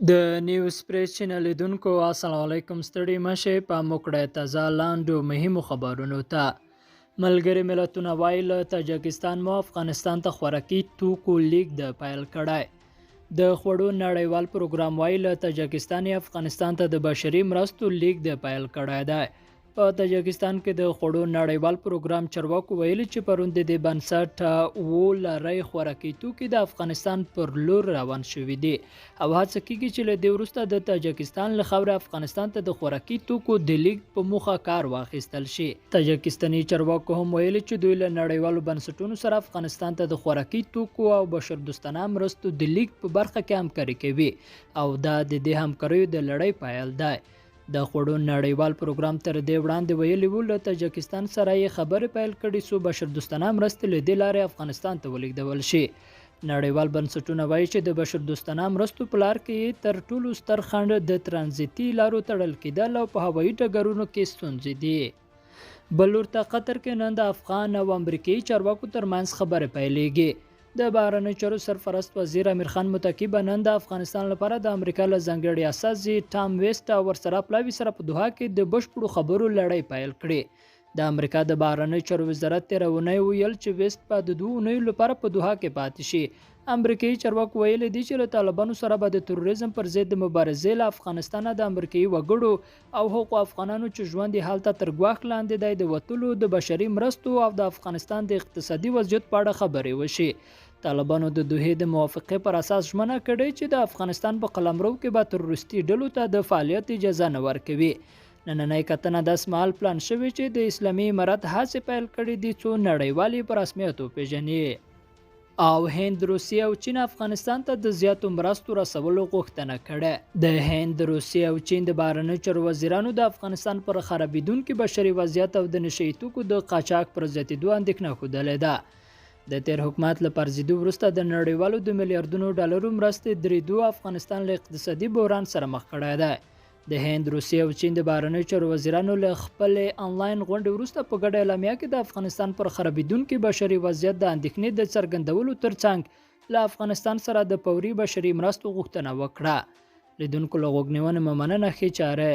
د نیوز پریس چینل لیدونکو السلام علیکم. ستړي مشه په موکړه تازه لاندو مهمو خبرونو ته. ملګری ملتونه وایي له تاجکستان مو افغانستان ته خوراکي توکو لیږد پیل کړی. د خوړو نړیوال پروګرام وایي له تاجکستان افغانستان ته د بشري مرستو لیږد پیل کړی دی. په تاجکستان کې د خوړو نړیوال پروګرام چارواکو ویلي چې پرون د دې بنسټ 7 لړۍ خوراکي توکي د افغانستان پر لور روان شوي دي او هڅه کیږي چې له دې وروسته د تاجکستان له خاورې افغانستان ته د خوراکي توکو د لیږد په موخه کار واخیستل شي. تاجکستاني چارواکو هم ویلي چې دوی له نړیوالو بنسټونو سره افغانستان ته د خوراکي توکو او بشردوستانه مرستو د لیږد په برخه کې همکاري کوي او دا د دې همکاریو د لړۍ پیل دی. د خوړو نړیوال پروګرام تر دې وړاندې ویلي وو له تاجکستان سره یې خبرې پیل کړي څو بشردوستانه مرستې له دې لارې افغانستان ته ولیږدول شي. نړیوال بنسټونه وایي چې د بشردوستانه مرستو په لار کې تر ټولو ستر خنډ د ترانزیتي لارو تړل کېدل او په هوایي ډګرونو کې ستونزې دي. بل ورته قطر کې نن د افغان او امریکایي چارواکو ترمنځ خبرې پیلېږي. د بهرنیو چارو سرپرست وزیر امیر خان متقي به نن د افغانستان لپاره د امریکا له ځانګړي استازي ټام ویسټ او ورسره پلاوي سره په دوحه کې د بشپړو خبرو لړۍ پیل کړې. د امریکا د بهرنیو چارو وزارت تېره اونۍ ویل چې ویسټ به د 2 اونیو لپاره په دوحه کې پاتې شي. امریکایي چارواکو ویلي دي چې له طالبانو سره به د تروریزم پر ضد د مبارزې له افغانستانه د امریکایي وګړو او هغو افغانانو چې ژوند یې هلته تر ګواښ لاندې دی د وتلو د بشري مرستو او د افغانستان د اقتصادي وضعیت په اړه خبرې وشي. طالبانو د دوحې د موافقې پر اساس ژمنه کړې چې د افغانستان په قلمرو کې به تروریستي ډلو ته د فعالیت اجازه نه ورکوي. نننۍ کتنه داس مهال پلان شوې چې د اسلامي امارت هڅې پیل کړي دي څو نړیوالې په رسمیت وپېژني. او هند، روسیه او چین افغانستان ته د زیاتو مرستو رسولو غوښتنه کړې. د هند، روسیه او چین د بهرنیو چارو وزیرانو د افغانستان پر خرابېدونکي بشري وضعیت او د نشه یي توکو د قاچاق پر زیاتېدو اندېښنه ښودلې ده. د تیر حکومت له پرځېدو وروسته د نړیوالو د میلیارډونو ډالرو مرستې درېدو افغانستان له اقتصادي بحران سره مخ کړی دی. د هند، روسیې او چین د بهرنیو چارو وزیرانو له خپلې انلاین غونډې وروسته په ګډه اعلامیه کې د افغانستان پر خرابېدونکي بشري وضعیت د اندېښنې د څرګندولو ترڅنګ له افغانستان سره د فوري بشري مرستو غوښتنه وکړه. لیدونکو له غوږ نیونې مننه. ښې چاره.